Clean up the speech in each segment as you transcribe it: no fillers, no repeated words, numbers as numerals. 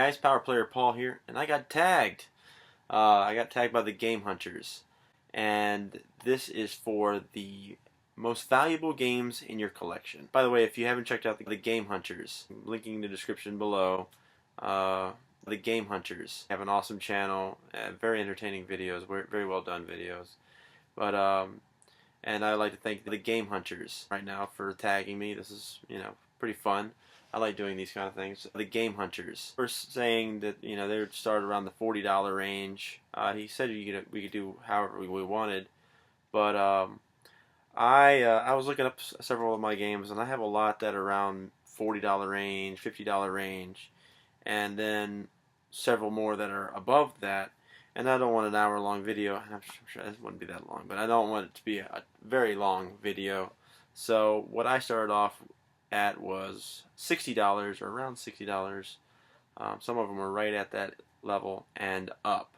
guys, Power Player Paul here, and I got tagged. I got tagged by the Game Hunters, and this is for the most valuable games in your collection. By the way, if you haven't checked out the Game Hunters, linking in the description below, the Game Hunters have an awesome channel, very entertaining videos, very well done videos. But and I'd like to thank the Game Hunters right now for tagging me. This is, pretty fun. I like doing these kind of things. The Game Hunters were saying that, they would start around the $40 range. He said we could do however we wanted, but I was looking up several of my games, and I have a lot that are around $40 range, $50 range, and then several more that are above that. And I don't want an hour-long video. I'm sure this wouldn't be that long, but I don't want it to be a very long video. So what I started off at was $60, or around $60. Some of them are right at that level and up.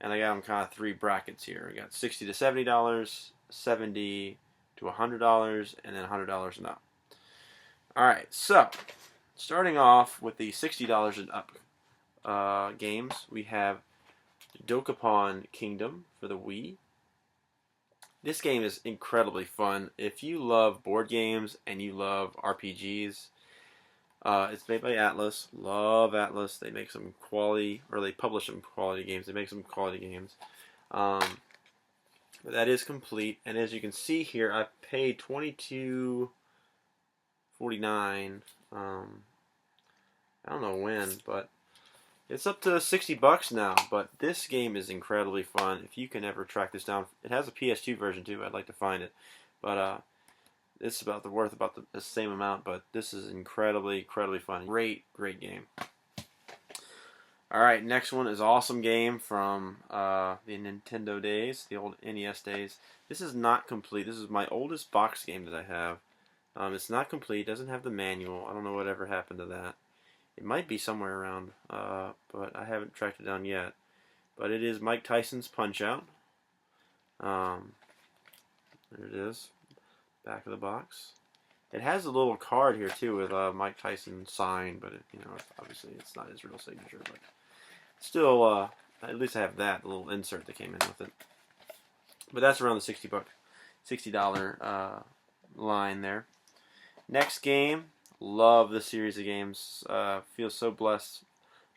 And I got them kind of three brackets here. I got $60 to $70, $70 to $100, and then $100 and up. Alright, so starting off with the $60 and up games, we have Dokapon Kingdom for the Wii. This game is incredibly fun. If you love board games and you love RPGs, it's made by Atlas. Love Atlas. They make some quality, or they publish some quality games. They make some quality games. But that is complete. And as you can see here, I paid $22.49. I don't know when, but it's up to $60 now. But this game is incredibly fun. If you can ever track this down, it has a PS2 version too. I'd like to find it, but it's worth about the same amount. But this is incredibly fun. Great game. All right, next one is awesome game from the Nintendo days, the old NES days. This is not complete. This is my oldest box game that I have. It's not complete. Doesn't have the manual. I don't know whatever happened to that. It might be somewhere around, but I haven't tracked it down yet. But it is Mike Tyson's Punch-Out. There it is, back of the box. It has a little card here too with Mike Tyson signed, but obviously it's not his real signature. But still, at least I have that little insert that came in with it. But that's around the $60 line there. Next game. Love this series of games. Feel so blessed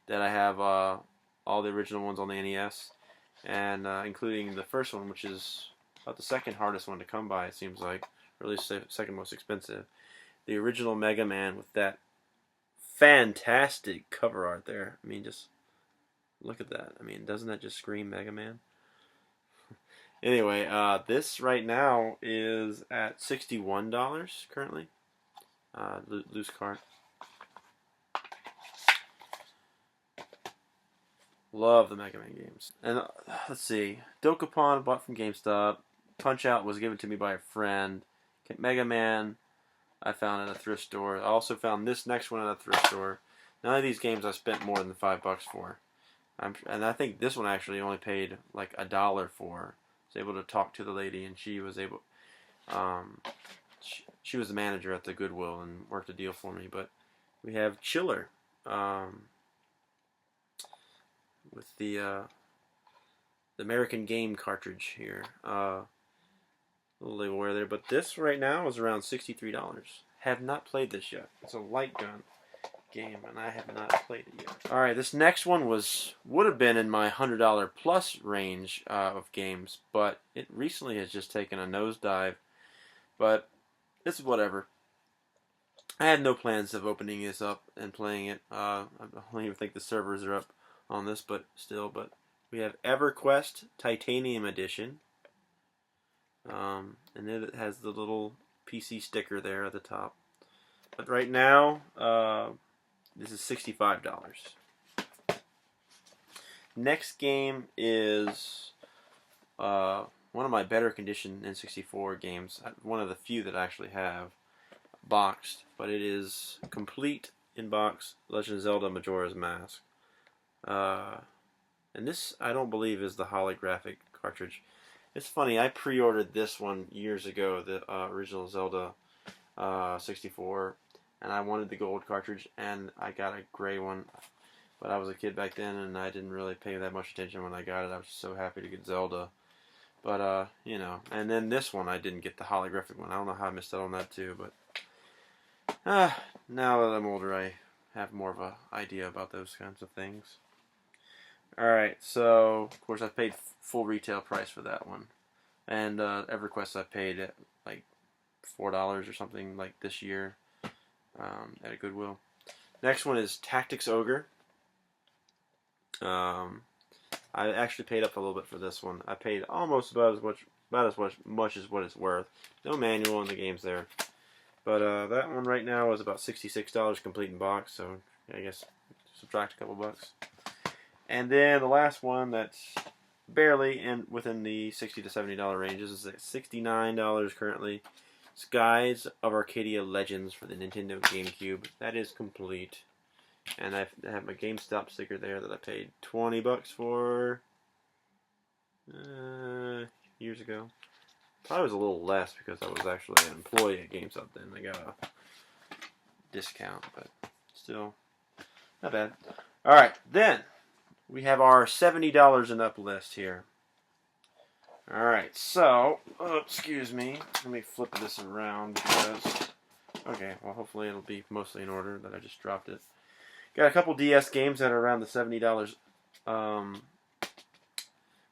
that I have all the original ones on the NES, and including the first one, which is about the second hardest one to come by, it seems like, or at least the second most expensive. The original Mega Man with that fantastic cover art there. I mean, just look at that. I mean, doesn't that just scream Mega Man? Anyway, this right now is at $61 currently. Loose card. Love the Mega Man games. And let's see, Dokapon bought from GameStop. Punch-Out was given to me by a friend. Mega Man I found at a thrift store. I also found this next one at a thrift store. None of these games I spent more than $5 for. And I think this one actually only paid like $1 for. I was able to talk to the lady, and she was able. She was the manager at the Goodwill and worked a deal for me. But we have Chiller with the American Game cartridge here. Little labelware there. But this right now is around $63. Have not played this yet. It's a light gun game, and I have not played it yet. Alright, this next one would have been in my $100 plus range of games, but it recently has just taken a nosedive. But this is whatever. I had no plans of opening this up and playing it. I don't even think the servers are up on this, but still. But we have EverQuest Titanium Edition. And it has the little PC sticker there at the top. But right now, this is $65. Next game is one of my better condition N64 games. One of the few that I actually have boxed, but it is complete in box. Legend of Zelda: Majora's Mask. And this, I don't believe, is the holographic cartridge. It's funny, I pre-ordered this one years ago, the original Zelda 64, and I wanted the gold cartridge, and I got a gray one. but I was a kid back then, and I didn't really pay that much attention when I got it. I was just so happy to get Zelda. But, you know, and then this one, I didn't get the holographic one. I don't know how I missed out on that too, but now that I'm older, I have more of an idea about those kinds of things. Alright, so, of course, I paid full retail price for that one. And EverQuest I paid like $4 or something like this year at a Goodwill. Next one is Tactics Ogre. I actually paid up a little bit for this one. I paid almost about as much as what it's worth. No manual in the game's there. But that one right now is about $66 complete in box, so I guess subtract a couple bucks. And then the last one that's barely within the $60 to $70 ranges is at $69 currently. Skies of Arcadia Legends for the Nintendo GameCube. That is complete. And I have my GameStop sticker there that I paid 20 bucks for years ago. Probably was a little less because I was actually an employee at GameStop then. I got a discount, but still not bad. Alright, then we have our $70 and up list here. Alright, so, excuse me, let me flip this around because, okay, well hopefully it'll be mostly in order that I just dropped it. Got a couple DS games that are around the $70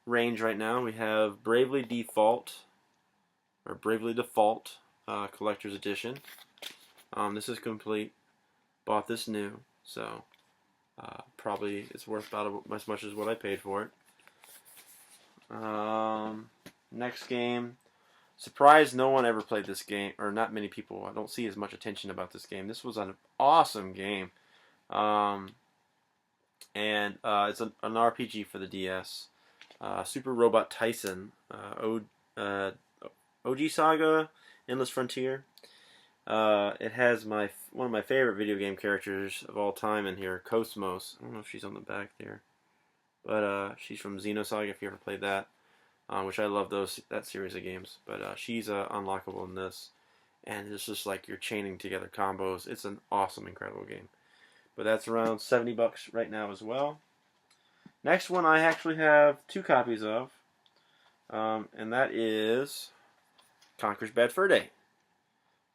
range right now. We have Bravely Default Collector's Edition. This is complete. Bought this new, so probably it's worth about as much as what I paid for it. Next game. Surprised no one ever played this game, or not many people. I don't see as much attention about this game. This was an awesome game. And it's an RPG for the DS. Super Robot Tyson, OG Saga, Endless Frontier. It has one of my favorite video game characters of all time in here, Cosmos. I don't know if she's on the back there, but she's from Xenosaga. If you ever played that, which I love that series of games. But she's unlockable in this, and it's just like you're chaining together combos. It's an awesome, incredible game. But that's around 70 bucks right now as well. Next one I actually have 2 copies of, and that is Conker's Bad Fur Day.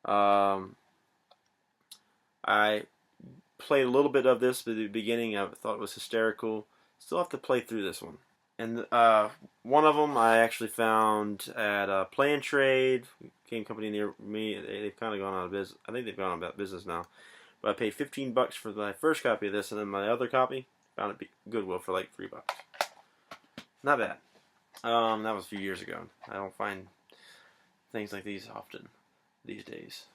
I played a little bit of this at the beginning. I thought it was hysterical. Still have to play through this one. And one of them I actually found at Play and Trade, game company near me. They've kind of gone out of business. I think they've gone out of business now. But I paid 15 bucks for my first copy of this, and then my other copy found it at Goodwill for like $3. Not bad. That was a few years ago. I don't find things like these often these days.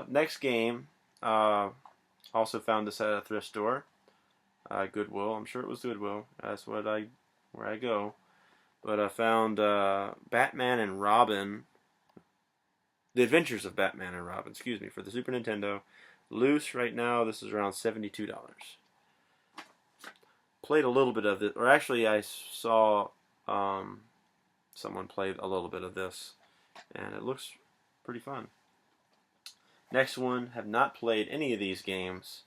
Next game, also found this at a thrift store, Goodwill. I'm sure it was Goodwill. That's where I go. But I found Batman and Robin, The Adventures of Batman and Robin, for the Super Nintendo. Loose right now, this is around $72. Played a little bit of it, or actually I saw someone play a little bit of this, and it looks pretty fun. Next one, have not played any of these games.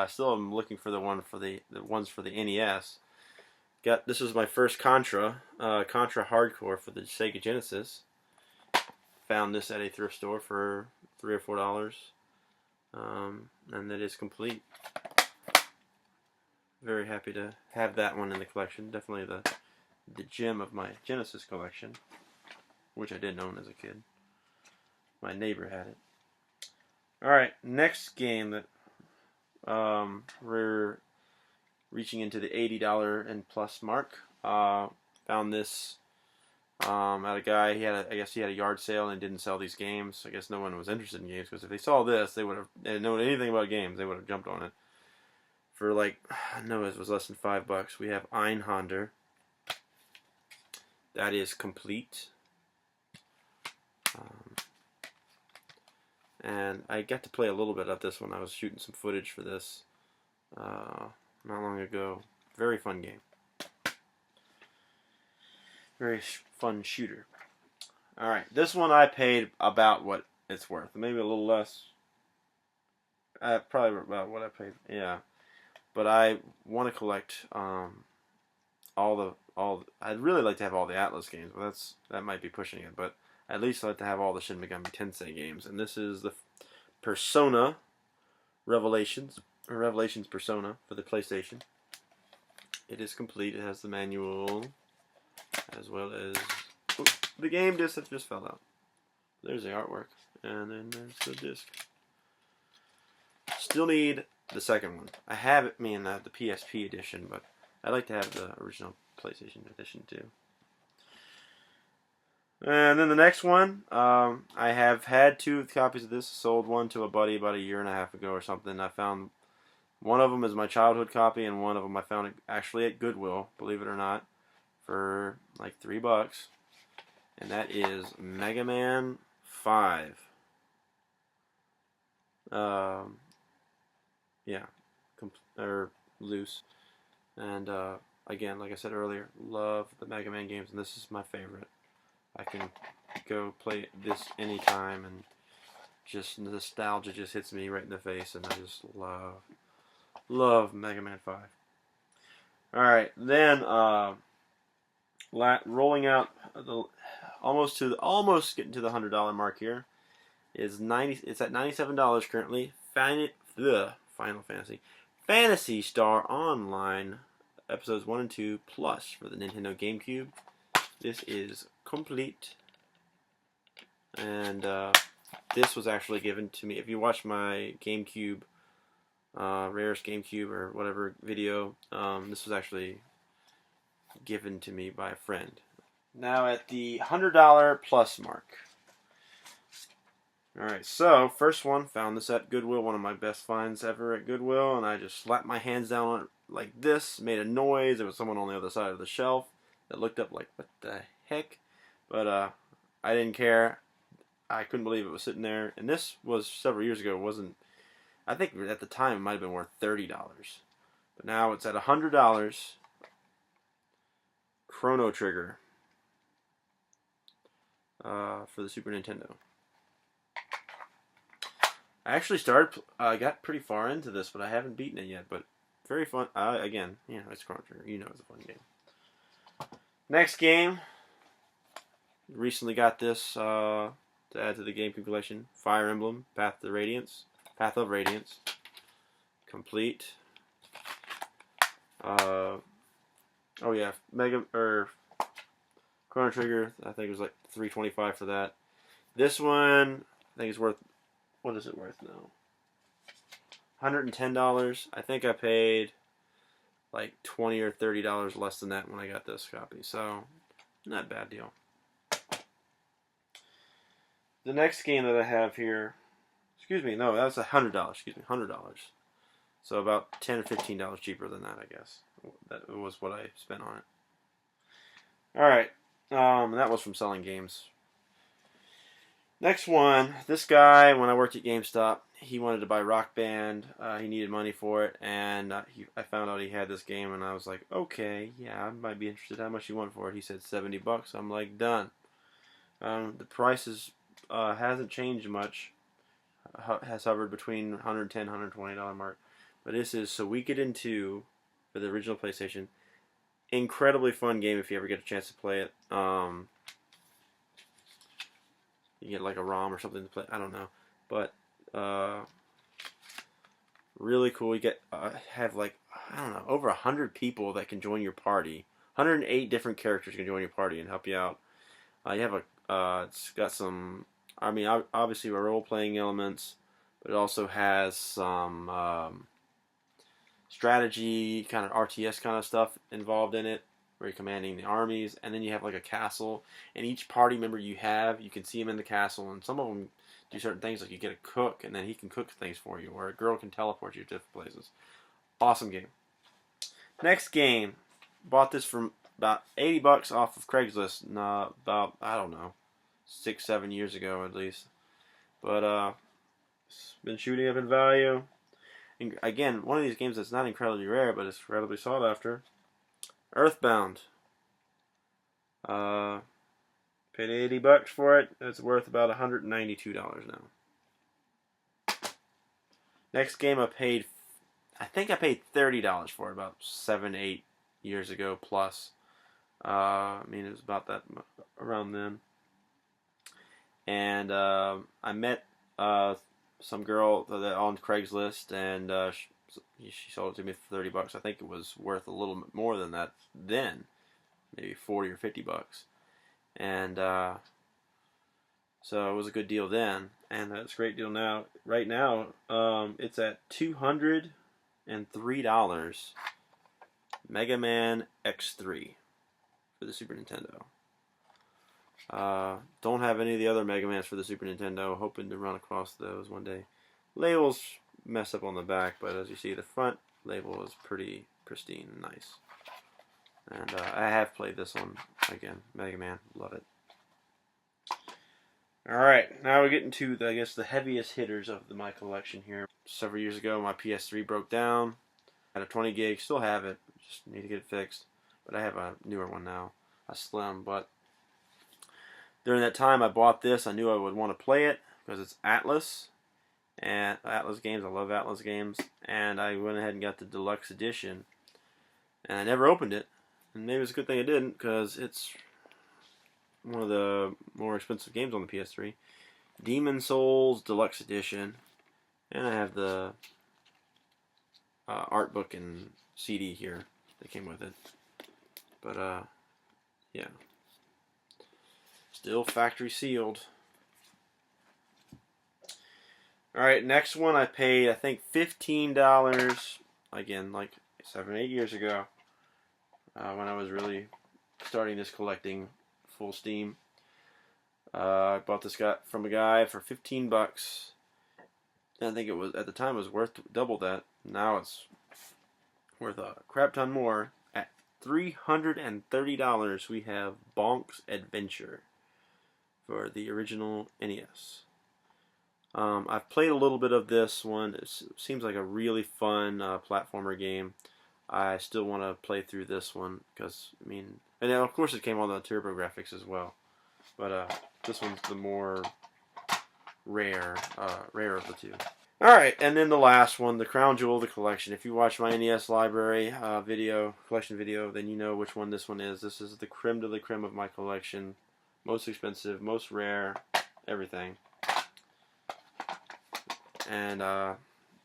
Still am looking for the ones for the NES. This was my first Contra Hardcore for the Sega Genesis. Found this at a thrift store for $3 or $4. And it is complete. Very happy to have that one in the collection. Definitely the gem of my Genesis collection, which I didn't own as a kid. My neighbor had it. Alright, next game that we're reaching into the $80 and plus mark. Found this at a guy. I guess he had a yard sale and didn't sell these games. I guess no one was interested in games, because if they saw this, they didn't know anything about games, they would have jumped on it. For like, no, it was less than $5. We have Einhander. That is complete. And I got to play a little bit of this when I was shooting some footage for this not long ago. Very fun game. Very fun shooter. Alright, this one I paid about what it's worth. Maybe a little less. Probably about what I paid. Yeah. but I want to collect I'd really like to have all the Atlas games, but that might be pushing it. But at least I'd like to have all the Shin Megami Tensei games, and this is the Persona Revelations Persona for the PlayStation. It is complete. It has the manual as well as the game disc that just fell out. There's the artwork, and then there's the disc. Still need the second one. I have it, the PSP edition, but I'd like to have the original PlayStation edition too. And then the next one, I have had 2 copies of this. Sold one to a buddy about a year and a half ago or something. I found one of them is my childhood copy, and one of them I found actually at Goodwill, believe it or not, for like $3. And that is Mega Man 5. Yeah, loose. And again, like I said earlier, love the Mega Man games, and this is my favorite. I can go play this anytime, and just nostalgia just hits me right in the face, and I just love Mega Man 5. Alright, then rolling out almost getting to the $100 mark here is it's at $97 currently. Final Fantasy Phantasy Star Online episodes 1 and 2 plus for the Nintendo GameCube. This is complete, and this was actually given to me. If you watch my GameCube, rarest GameCube or whatever video, this was actually given to me by a friend. Now at the $100 plus mark. Alright, so first one, found this at Goodwill, one of my best finds ever at Goodwill, and I just slapped my hands down on it like this, made a noise. There was someone on the other side of the shelf that looked up like, what the heck? But I didn't care. I couldn't believe it was sitting there, and this was several years ago. It wasn't, I think at the time it might have been worth $30, but now it's at $100. Chrono Trigger for the Super Nintendo. I actually got pretty far into this, but I haven't beaten it yet. But very fun. Again, it's Chrono Trigger. It's a fun game. Next game. Recently got this to add to the GameCube collection. Fire Emblem: Path of Radiance. Complete. Oh yeah, Chrono Trigger. I think it was like $3.25 for that. This one, I think it's worth. What is it worth now? $110. I think I paid like $20 or $30 less than that when I got this copy. So, not a bad deal. The next game that I have here, that's $100. $100. So about $10 or $15 cheaper than that, I guess. That was what I spent on it. All right, that was from Selling Games. Next one, this guy, when I worked at GameStop, he wanted to buy Rock Band. He needed money for it, and I found out he had this game, and I was like, okay, yeah, I might be interested. How much you want for it? He said $70. I'm like, done. The price hasn't changed much. Has hovered between $110, $120 mark. But this is Suikoden 2 for the original PlayStation. Incredibly fun game if you ever get a chance to play it. You get like a ROM or something to play. I don't know, but really cool. You get have like over 100 people that can join your party. 108 different characters can join your party and help you out. You have it's got some. Obviously role playing elements, but it also has some strategy, kind of RTS kind of stuff involved in it, where you're commanding the armies, and then you have like a castle, and each party member you can see them in the castle, and some of them do certain things, like you get a cook, and then he can cook things for you, or a girl can teleport you to different places. Awesome game. Next game, bought this from about $80 off of Craigslist, about, I don't know, 6-7 years ago at least, but it's been shooting up in value. And again, one of these games that's not incredibly rare, but it's incredibly sought after. Earthbound. Paid $80 for it. It's worth about $192 now. Next game I paid I think I paid $30 for it about 7, 8 years ago plus. I mean, it was about that around then. And I met some girl that on Craigslist, and she sold it to me for $30. I think it was worth a little bit more than that then, maybe 40 or $50. And so it was a good deal then, and it's a great deal now. Right now, it's at $203. Mega Man X3 for the Super Nintendo. Don't have any of the other Mega Mans for the Super Nintendo. Hoping to run across those one day. Labels mess up on the back, but as you see, the front label is pretty pristine and nice. And I have played this one again. Mega Man, love it. Alright, now we're getting to, I guess, the heaviest hitters of my collection here. Several years ago, my PS3 broke down. I had a 20 gig, still have it, just need to get it fixed. But I have a newer one now, a Slim. But during that time, I bought this. I knew I would want to play it because it's Atlas. And Atlas games, I love Atlas games. And I went ahead and got the deluxe edition. And I never opened it. And maybe it's a good thing I didn't, because it's one of the more expensive games on the PS3. Demon Souls Deluxe Edition. And I have the art book and CD here that came with it. But, yeah. Still factory sealed. Alright, next one I paid, I think, $15. Again, like 7, 8 years ago. When I was really starting this collecting full steam. I bought this guy from a guy for $15. And I think it was, at the time, it was worth double that. Now it's worth a crap ton more. At $330, we have Bonk's Adventure for the original NES. I've played a little bit of this one. It seems like a really fun platformer game. I still want to play through this one because, I mean, and then of course it came on the TurboGrafx as well. But this one's the more rare of the two. Alright, and then the last one, the crown jewel of the collection. If you watch my NES library collection video, then you know which one this one is. This is the creme de la creme of my collection. Most expensive, most rare, everything. And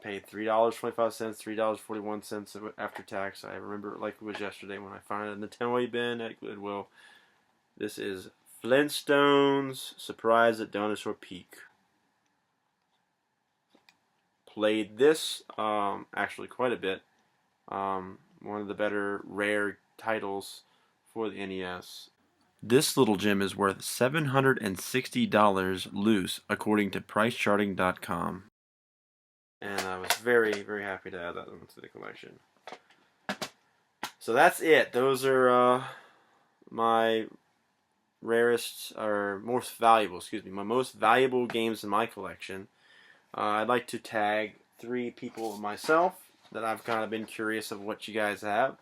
paid $3.25, $3.41 after tax. I remember it like it was yesterday when I found it in the 10-way bin at Goodwill. This is Flintstones Surprise at Dinosaur Peak. Played this actually quite a bit. One of the better rare titles for the NES. This little gem is worth $760 loose, according to PriceCharting.com. And I was very, very happy to add that one to the collection. So that's it. Those are my rarest, or most valuable, my most valuable games in my collection. I'd like to tag 3 people myself that I've kind of been curious of what you guys have.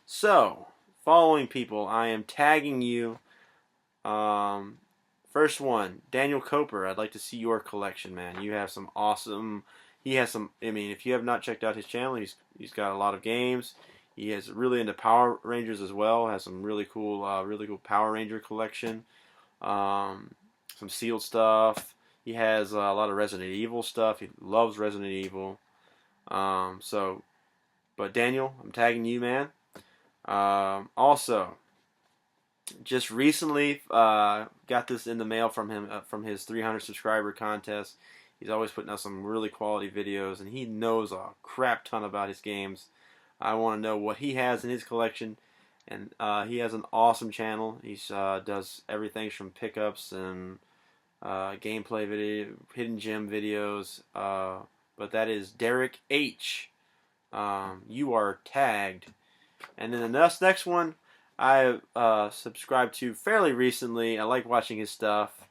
So, following people, I am tagging you. First one, Daniel Koper. I'd like to see your collection, man. You have some awesome. He has some. I mean, if you have not checked out his channel, he's got a lot of games. He is really into Power Rangers as well. Has some really cool Power Ranger collection. Some sealed stuff. He has a lot of Resident Evil stuff. He loves Resident Evil. But Daniel, I'm tagging you, man. Also, just recently got this in the mail from him from his 300 subscriber contest. He's always putting out some really quality videos, and he knows a crap ton about his games. I want to know what he has in his collection, and he has an awesome channel. He does everything from pickups and gameplay video, hidden gem videos. But that is Derek H. You are tagged. And then the next one I subscribed to fairly recently. I like watching his stuff.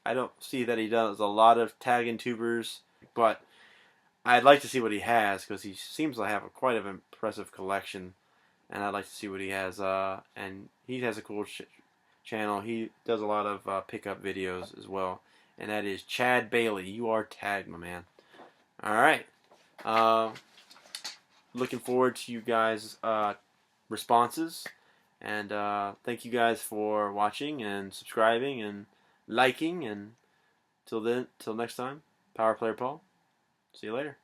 I don't see that he does a lot of tagging tubers, but I'd like to see what he has because he seems to have quite an impressive collection, and I'd like to see what he has. And he has a cool channel. He does a lot of pickup videos as well, and that is Chad Bailey. You are tagged, my man. All right. Looking forward to you guys' responses. And thank you guys for watching and subscribing and liking. And till next time, Power Player Paul. See you later.